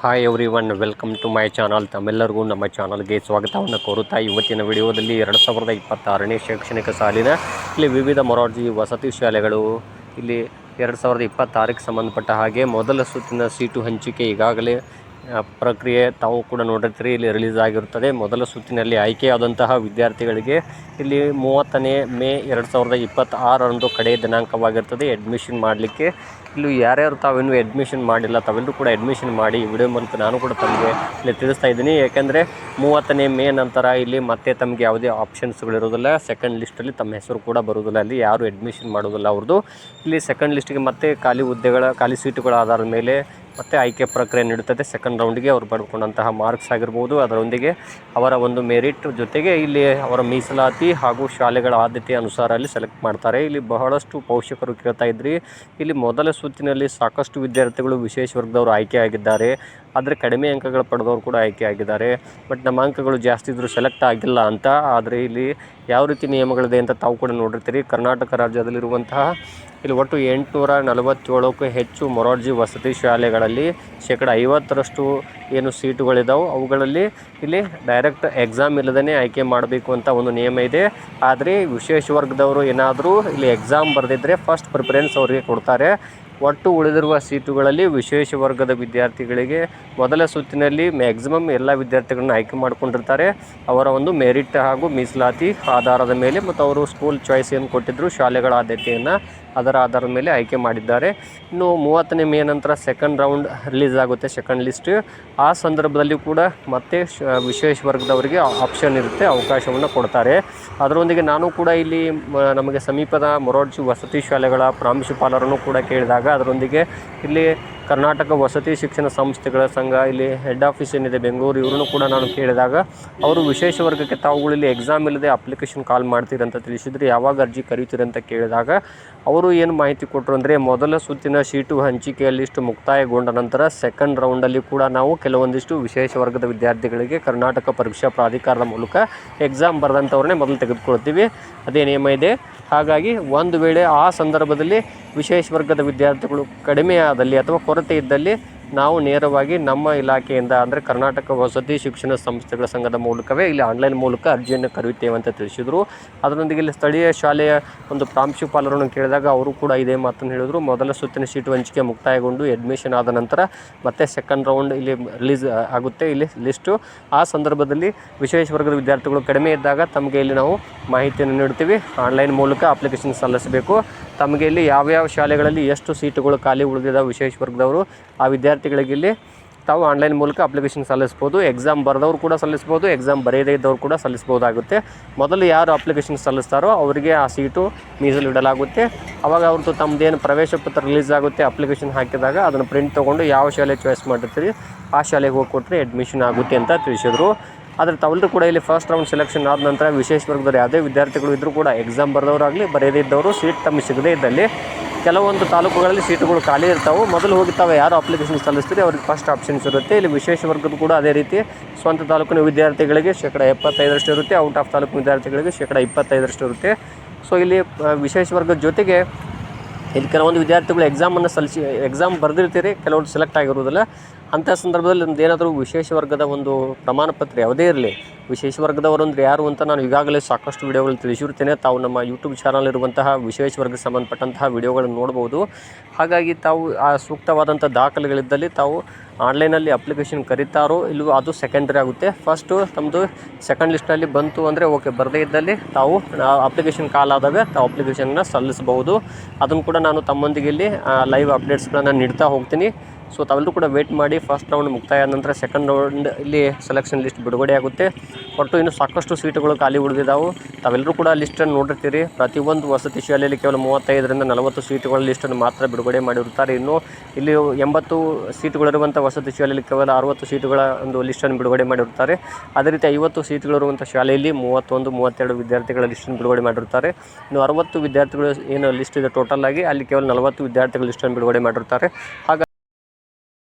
Hi everyone, welcome to my channel. ತಮ್ಮೆಲ್ಲರಿಗೂ ನಮ್ಮ ಚಾನಲ್ಗೆ ಸ್ವಾಗತವನ್ನು ಕೋರುತ್ತಾ ಇವತ್ತಿನ ವಿಡಿಯೋದಲ್ಲಿ 2026ನೇ ಶೈಕ್ಷಣಿಕ ಸಾಲಿನ ಇಲ್ಲಿ ವಿವಿಧ ಮೊರಾರ್ಜಿ ವಸತಿ ಶಾಲೆಗಳು ಇಲ್ಲಿ 2026ಕ್ಕೆ ಸಂಬಂಧಪಟ್ಟ ಹಾಗೆ ಮೊದಲ ಸುತ್ತಿನ ಸೀಟು ಹಂಚಿಕೆ ಈಗಾಗಲೇ ಪ್ರಕ್ರಿಯೆ ತಾವು ಕೂಡ ನೋಡಿರ್ತೀರಿ. ಇಲ್ಲಿ ರಿಲೀಸ್ ಆಗಿರುತ್ತದೆ. ಮೊದಲ ಸುತ್ತಿನಲ್ಲಿ ಆಯ್ಕೆಯಾದಂತಹ ವಿದ್ಯಾರ್ಥಿಗಳಿಗೆ ಇಲ್ಲಿ 30ನೇ ಮೇ 2026ರಂದು ಕಡೆಯ ದಿನಾಂಕವಾಗಿರ್ತದೆ ಅಡ್ಮಿಷನ್ ಮಾಡಲಿಕ್ಕೆ. ಇಲ್ಲಿ ಯಾರ್ಯಾರು ತಾವಿನ್ನೂ ಅಡ್ಮಿಷನ್ ಮಾಡಿಲ್ಲ ತಾವೆಲ್ಲರೂ ಕೂಡ ಅಡ್ಮಿಷನ್ ಮಾಡಿ. ವಿಡಿಯೋ ಮೂಲಕ ನಾನು ಕೂಡ ತಮಗೆ ಇಲ್ಲಿ ತಿಳಿಸ್ತಾ ಇದ್ದೀನಿ. ಯಾಕೆಂದರೆ 30ನೇ ಮೇ ನಂತರ ಇಲ್ಲಿ ಮತ್ತೆ ತಮಗೆ ಯಾವುದೇ ಆಪ್ಷನ್ಸ್ಗಳಿರೋದಿಲ್ಲ. ಸೆಕೆಂಡ್ ಲಿಸ್ಟಲ್ಲಿ ತಮ್ಮ ಹೆಸರು ಕೂಡ ಬರೋದಿಲ್ಲ. ಅಲ್ಲಿ ಯಾರು ಅಡ್ಮಿಷನ್ ಮಾಡೋದಿಲ್ಲ ಅವ್ರದ್ದು. ಇಲ್ಲಿ ಸೆಕೆಂಡ್ ಲಿಸ್ಟಿಗೆ ಮತ್ತೆ ಖಾಲಿ ಸೀಟುಗಳ ಆಧಾರದ ಮೇಲೆ ಮತ್ತೆ ಆಯ್ಕೆ ಪ್ರಕ್ರಿಯೆ ನೀಡುತ್ತದೆ. ಸೆಕೆಂಡ್ ರೌಂಡ್ಗೆ ಅವರು ಪಡ್ಕೊಂಡಂತಹ ಮಾರ್ಕ್ಸ್ ಆಗಿರ್ಬೋದು, ಅದರೊಂದಿಗೆ ಅವರ ಒಂದು ಮೆರಿಟ್ ಜೊತೆಗೆ ಇಲ್ಲಿ ಅವರ ಮೀಸಲಾತಿ ಹಾಗೂ ಶಾಲೆಗಳ ಆದ್ಯತೆ ಅನುಸಾರ ಅಲ್ಲಿ ಸೆಲೆಕ್ಟ್ ಮಾಡ್ತಾರೆ. ಇಲ್ಲಿ ಬಹಳಷ್ಟು ಪೋಷಕರು ಕೇಳ್ತಾ ಇದ್ರಿ, ಇಲ್ಲಿ ಮೊದಲ ಸುತ್ತಿನಲ್ಲಿ ಸಾಕಷ್ಟು ವಿದ್ಯಾರ್ಥಿಗಳು ವಿಶೇಷ ವರ್ಗದವರು ಆಯ್ಕೆ ಆಗಿದ್ದಾರೆ, ಆದರೆ ಕಡಿಮೆ ಅಂಕಗಳು ಪಡೆದವರು ಕೂಡ ಆಯ್ಕೆ ಆಗಿದ್ದಾರೆ. ಬಟ್ ನಮ್ಮ ಅಂಕಗಳು ಜಾಸ್ತಿ ಇದ್ದರೂ ಸೆಲೆಕ್ಟ್ ಆಗಿಲ್ಲ ಅಂತ. ಆದರೆ ಇಲ್ಲಿ ಯಾವ ರೀತಿ ನಿಯಮಗಳಿದೆ ಅಂತ ತಾವು ಕೂಡ ನೋಡಿರ್ತೀರಿ. ಕರ್ನಾಟಕ ರಾಜ್ಯದಲ್ಲಿರುವಂತಹ ಇಲ್ಲಿ ಒಟ್ಟು 847ಕ್ಕೂ ಹೆಚ್ಚು ಮೊರಾರ್ಜಿ ವಸತಿ ಶಾಲೆಗಳಲ್ಲಿ 50% ಏನು ಸೀಟುಗಳಿದಾವೆ ಅವುಗಳಲ್ಲಿ ಇಲ್ಲಿ ಡೈರೆಕ್ಟ್ ಎಕ್ಸಾಮ್ ಇಲ್ಲದೇ ಆಯ್ಕೆ ಮಾಡಬೇಕು ಅಂತ ಒಂದು ನಿಯಮ ಇದೆ. ಆದರೆ ವಿಶೇಷ ವರ್ಗದವರು ಏನಾದರೂ ಇಲ್ಲಿ ಎಕ್ಸಾಮ್ ಬರೆದಿದ್ದರೆ ಫಸ್ಟ್ ಪ್ರಿಫರೆನ್ಸ್ ಅವರಿಗೆ ಕೊಡ್ತಾರೆ. ಒಟ್ಟು ಉಳಿದಿರುವ ಸೀಟುಗಳಲ್ಲಿ ವಿಶೇಷ ವರ್ಗದ ವಿದ್ಯಾರ್ಥಿಗಳಿಗೆ ಮೊದಲ ಸುತ್ತಿನಲ್ಲಿ ಮ್ಯಾಕ್ಸಿಮಮ್ ಎಲ್ಲ ವಿದ್ಯಾರ್ಥಿಗಳನ್ನ ಆಯ್ಕೆ ಮಾಡಿಕೊಂಡಿರ್ತಾರೆ. ಅವರ ಒಂದು ಮೆರಿಟ್ ಹಾಗೂ ಮೀಸಲಾತಿ ಆಧಾರದ ಮೇಲೆ ಮತ್ತು ಅವರು ಸ್ಕೂಲ್ ಚಾಯ್ಸ್ ಏನು ಕೊಟ್ಟಿದ್ದರು ಶಾಲೆಗಳ ಆದ್ಯತೆಯನ್ನು ಅದರ ಆಧಾರದ ಮೇಲೆ ಆಯ್ಕೆ ಮಾಡಿದ್ದಾರೆ. ಇನ್ನು 30ನೇ ಮೇ ನಂತರ ಸೆಕೆಂಡ್ ರೌಂಡ್ ರಿಲೀಸ್ ಆಗುತ್ತೆ, ಸೆಕೆಂಡ್ ಲಿಸ್ಟ್. ಆ ಸಂದರ್ಭದಲ್ಲಿ ಕೂಡ ಮತ್ತೆ ವಿಶೇಷ ವರ್ಗದವರಿಗೆ ಆಪ್ಷನ್ ಇರುತ್ತೆ, ಅವಕಾಶವನ್ನು ಕೊಡ್ತಾರೆ. ಅದರೊಂದಿಗೆ ನಾನು ಕೂಡ ಇಲ್ಲಿ ನಮಗೆ ಸಮೀಪದ ಮೊರಾರ್ಜಿ ವಸತಿ ಶಾಲೆಗಳ ಪ್ರಾಂಶುಪಾಲರನ್ನು ಕೂಡ ಕೇಳಿದಾಗ, ಅದರೊಂದಿಗೆ ಇಲ್ಲಿ ಕರ್ನಾಟಕ ವಸತಿ ಶಿಕ್ಷಣ ಸಂಸ್ಥೆಗಳ ಸಂಘ ಇಲ್ಲಿ ಹೆಡ್ ಆಫೀಸ್ ಏನಿದೆ ಬೆಂಗಳೂರು, ಇವರನ್ನು ಕೂಡ ನಾನು ಕೇಳಿದಾಗ ಅವರು ವಿಶೇಷ ವರ್ಗಕ್ಕೆ ತಾವುಗಳು ಇಲ್ಲಿ ಎಕ್ಸಾಮ್ ಇಲ್ಲದೆ ಅಪ್ಲಿಕೇಶನ್ ಕಾಲ್ ಮಾಡ್ತೀರಂತ ತಿಳಿಸಿದ್ರು. ಯಾವಾಗ ಅರ್ಜಿ ಕರೀತೀರಂತ ಕೇಳಿದಾಗ ಅವರು ಏನು ಮಾಹಿತಿ ಕೊಟ್ಟರು ಅಂದರೆ, ಮೊದಲ ಸುತ್ತಿನ ಸೀಟು ಹಂಚಿಕೆಯಲ್ಲಿಷ್ಟು ಮುಕ್ತಾಯಗೊಂಡ ನಂತರ ಸೆಕೆಂಡ್ ರೌಂಡಲ್ಲಿ ಕೂಡ ನಾವು ಕೆಲವೊಂದಿಷ್ಟು ವಿಶೇಷ ವರ್ಗದ ವಿದ್ಯಾರ್ಥಿಗಳಿಗೆ ಕರ್ನಾಟಕ ಪರೀಕ್ಷಾ ಪ್ರಾಧಿಕಾರದ ಮೂಲಕ ಎಕ್ಸಾಮ್ ಬರೆದಂಥವ್ರನ್ನೇ ಮೊದಲು ತೆಗೆದುಕೊಳ್ತೀವಿ, ಅದೇ ನಿಯಮ ಇದೆ. ಹಾಗಾಗಿ ಒಂದು ವೇಳೆ ಆ ಸಂದರ್ಭದಲ್ಲಿ ವಿಶೇಷ ವರ್ಗದ ವಿದ್ಯಾರ್ಥಿಗಳು ಕಡಿಮೆ ಆದಲ್ಲಿ ಅಥವಾ ಕೊರತೆ ಇದ್ದಲ್ಲಿ ನಾವು ನೇರವಾಗಿ ನಮ್ಮ ಇಲಾಖೆಯಿಂದ ಅಂದರೆ ಕರ್ನಾಟಕ ವಸತಿ ಶಿಕ್ಷಣ ಸಂಸ್ಥೆಗಳ ಸಂಘದ ಮೂಲಕವೇ ಇಲ್ಲಿ ಆನ್ಲೈನ್ ಮೂಲಕ ಅರ್ಜಿಯನ್ನು ಕರೆಯುತ್ತೇವೆ ಅಂತ ತಿಳಿಸಿದರು. ಅದರೊಂದಿಗೆ ಇಲ್ಲಿ ಸ್ಥಳೀಯ ಶಾಲೆಯ ಒಂದು ಪ್ರಾಂಶುಪಾಲರನ್ನು ಕೇಳಿದಾಗ ಅವರು ಕೂಡ ಇದೇ ಮಾತನ್ನು ಹೇಳಿದರು. ಮೊದಲ ಸುತ್ತಿನ ಸೀಟು ಹಂಚಿಕೆ ಮುಕ್ತಾಯಗೊಂಡು ಅಡ್ಮಿಷನ್ ಆದ ನಂತರ ಮತ್ತೆ ಸೆಕೆಂಡ್ ರೌಂಡ್ ಇಲ್ಲಿ ರಿಲೀಸ್ ಆಗುತ್ತೆ ಇಲ್ಲಿ ಲಿಸ್ಟು. ಆ ಸಂದರ್ಭದಲ್ಲಿ ವಿಶೇಷ ವರ್ಗದ ವಿದ್ಯಾರ್ಥಿಗಳು ಕಡಿಮೆ ಇದ್ದಾಗ ತಮಗೆ ಇಲ್ಲಿ ನಾವು ಮಾಹಿತಿಯನ್ನು ನೀಡ್ತೀವಿ. ಆನ್ಲೈನ್ ಮೂಲಕ ಅಪ್ಲಿಕೇಶನ್ ಸಲ್ಲಿಸಬೇಕು. ತಮಗೆ ಇಲ್ಲಿ ಯಾವ್ಯಾವ ಶಾಲೆಗಳಲ್ಲಿ ಎಷ್ಟು ಸೀಟುಗಳು ಖಾಲಿ ಉಳಿದಿದ್ದಾವೆ ವಿಶೇಷ ವರ್ಗದವರು ಆ ವಿದ್ಯಾರ್ಥಿಗಳಿಗೆ ಇಲ್ಲಿ ತಾವು ಆನ್ಲೈನ್ ಮೂಲಕ ಅಪ್ಲಿಕೇಶನ್ ಸಲ್ಲಿಸ್ಬೋದು. ಎಕ್ಸಾಮ್ ಬರೆದವರು ಕೂಡ ಸಲ್ಲಿಸ್ಬೋದು, ಎಕ್ಸಾಮ್ ಬರೆಯದೇ ಇದ್ದವರು ಕೂಡ ಸಲ್ಲಿಸ್ಬೋದಾಗುತ್ತೆ. ಮೊದಲು ಯಾರು ಅಪ್ಲಿಕೇಶನ್ ಸಲ್ಲಿಸ್ತಾರೋ ಅವರಿಗೆ ಆ ಸೀಟು ಮೀಸಲಿಡಲಾಗುತ್ತೆ. ಆವಾಗ ಅವ್ರದ್ದು ತಮ್ಮದೇನು ಪ್ರವೇಶ ಪತ್ರ ರಿಲೀಸ್ ಆಗುತ್ತೆ, ಅಪ್ಲಿಕೇಶನ್ ಹಾಕಿದಾಗ ಅದನ್ನು ಪ್ರಿಂಟ್ ತೊಗೊಂಡು ಯಾವ ಶಾಲೆ ಚಾಯ್ಸ್ ಮಾಡಿರ್ತೀರಿ ಆ ಶಾಲೆಗೆ ಹೋಗಿ ಕೊಟ್ಟರೆ ಅಡ್ಮಿಷನ್ ಆಗುತ್ತೆ ಅಂತ ತಿಳಿಸಿದರು. ಆದರೆ ತಾವೆಲ್ಲರೂ ಕೂಡ ಇಲ್ಲಿ ಫಸ್ಟ್ ರೌಂಡ್ ಸೆಲೆಕ್ಷನ್ ಆದ ನಂತರ ವಿಶೇಷ ವರ್ಗದವರು ಯಾವುದೇ ವಿದ್ಯಾರ್ಥಿಗಳು ಇದ್ದರೂ ಕೂಡ ಎಕ್ಸಾಮ್ ಬರೆದವರಾಗಲಿ ಬರೆಯದೇ ಇದ್ದವರು ಸೀಟ್ ತಮಗೆ ಸಿಗದೇ ಇದ್ದಲ್ಲಿ ಕೆಲವೊಂದು ತಾಲೂಕುಗಳಲ್ಲಿ ಸೀಟುಗಳು ಖಾಲಿ ಇರ್ತಾವೆ. ಮೊದಲು ಹೋಗಿ ತಾವು ಯಾರು ಅಪ್ಲಿಕೇಶನ್ ಸಲ್ಲಿಸ್ತೀರಿ ಅವ್ರಿಗೆ ಫಸ್ಟ್ ಆಪ್ಷನ್ಸ್ ಇರುತ್ತೆ. ಇಲ್ಲಿ ವಿಶೇಷ ವರ್ಗದ ಕೂಡ ಅದೇ ರೀತಿ ಸ್ವಂತ ತಾಲೂಕಿನ ವಿದ್ಯಾರ್ಥಿಗಳಿಗೆ 75% ಇರುತ್ತೆ, ಔಟ್ ಆಫ್ ತಾಲೂಕು ವಿದ್ಯಾರ್ಥಿಗಳಿಗೆ 25% ಇರುತ್ತೆ. ಸೊ ಇಲ್ಲಿ ವಿಶೇಷ ವರ್ಗದ ಜೊತೆಗೆ ಇಲ್ಲಿ ಕೆಲವೊಂದು ವಿದ್ಯಾರ್ಥಿಗಳು ಎಕ್ಸಾಮ್ ಬರೆದಿರ್ತೀರಿ, ಕೆಲವೊಂದು ಸೆಲೆಕ್ಟ್ ಆಗಿರೋದಿಲ್ಲ. ಅಂಥ ಸಂದರ್ಭದಲ್ಲಿ ಒಂದು ಏನಾದರೂ ವಿಶೇಷ ವರ್ಗದ ಒಂದು ಪ್ರಮಾಣ ಪತ್ರ ಯಾವುದೇ ಇರಲಿ, ವಿಶೇಷ ವರ್ಗದವರು ಅಂದರೆ ಯಾರು ಅಂತ ನಾನು ಈಗಾಗಲೇ ಸಾಕಷ್ಟು ವಿಡಿಯೋಗಳು ತಿಳಿಸಿರ್ತೇನೆ. ತಾವು ನಮ್ಮ ಯೂಟ್ಯೂಬ್ ಚಾನಲ್ ಇರುವಂತಹ ವಿಶೇಷ ವರ್ಗಕ್ಕೆ ಸಂಬಂಧಪಟ್ಟಂತಹ ವಿಡಿಯೋಗಳನ್ನು ನೋಡ್ಬೋದು. ಹಾಗಾಗಿ ತಾವು ಆ ಸೂಕ್ತವಾದಂಥ ದಾಖಲೆಗಳಿದ್ದಲ್ಲಿ ತಾವು ಆನ್ಲೈನಲ್ಲಿ ಅಪ್ಲಿಕೇಶನ್ ಕರೀತಾರೋ ಇಲ್ಲವೋ ಅದು ಸೆಕೆಂಡ್ರಿ ಆಗುತ್ತೆ. ಫಸ್ಟು ತಮ್ಮದು ಸೆಕೆಂಡ್ ಲಿಸ್ಟಲ್ಲಿ ಬಂತು ಅಂದರೆ ಓಕೆ, ಬರದೇ ಇದ್ದಲ್ಲಿ ತಾವು ಅಪ್ಲಿಕೇಶನ್ ಕಾಲ್ ಆದಾಗ ತಾವು ಅಪ್ಲಿಕೇಶನ್ನ ಸಲ್ಲಿಸಬಹುದು. ಅದನ್ನು ಕೂಡ ನಾನು ತಮ್ಮೊಂದಿಗೆ ಇಲ್ಲಿ ಲೈವ್ ಅಪ್ಡೇಟ್ಸ್ಗಳನ್ನು ನೀಡ್ತಾ ಹೋಗ್ತೀನಿ. ಸೊ ತಾವೆಲ್ಲರೂ ಕೂಡ ವೇಟ್ ಮಾಡಿ. ಫಸ್ಟ್ ರೌಂಡ್ ಮುಕ್ತಾಯ ಆದ ನಂತರ ಸೆಕೆಂಡ್ ರೌಂಡ್ ಇಲ್ಲಿ ಸೆಲೆಕ್ಷನ್ ಲಿಸ್ಟ್ ಬಿಡುಗಡೆ ಆಗುತ್ತೆ. ಒಟ್ಟು ಇನ್ನೂ ಸಾಕಷ್ಟು ಸೀಟುಗಳು ಖಾಲಿ ಉಳಿದಿದ್ದಾವೆ. ತಾವೆಲ್ಲರೂ ಕೂಡ ಲಿಸ್ಟನ್ನು ನೋಡಿರ್ತೀರಿ. ಪ್ರತಿಯೊಂದು ವಸತಿ ಶಾಲೆಯಲ್ಲಿ ಕೇವಲ 35ರಿಂದ 40 ಸೀಟುಗಳ ಲಿಸ್ಟನ್ನು ಮಾತ್ರ ಬಿಡುಗಡೆ ಮಾಡಿರುತ್ತಾರೆ. ಇನ್ನು ಇಲ್ಲಿ 80 ಸೀಟುಗಳಿರುವಂಥ ವಸತಿ ಶಾಲೆಯಲ್ಲಿ ಕೇವಲ 60 ಸೀಟುಗಳ ಒಂದು ಲಿಸ್ಟನ್ನು ಬಿಡುಗಡೆ ಮಾಡಿರುತ್ತಾರೆ. ಅದೇ ರೀತಿ 50 ಸೀಟುಗಳಿರುವಂಥ ಶಾಲೆಯಲ್ಲಿ 31-32 ವಿದ್ಯಾರ್ಥಿಗಳ ಲಿಸ್ಟನ್ನು ಬಿಡುಗಡೆ ಮಾಡಿರುತ್ತಾರೆ. ಇನ್ನು 60 ವಿದ್ಯಾರ್ಥಿಗಳು ಏನು ಲಿಸ್ಟ್ ಇದೆ ಟೋಟಲ್ ಆಗಿ, ಅಲ್ಲಿ ಕೇವಲ 40 ವಿದ್ಯಾರ್ಥಿಗಳ ಲಿಸ್ಟನ್ನು ಬಿಡುಗಡೆ ಮಾಡಿರುತ್ತಾರೆ. ಹಾಗಾಗಿ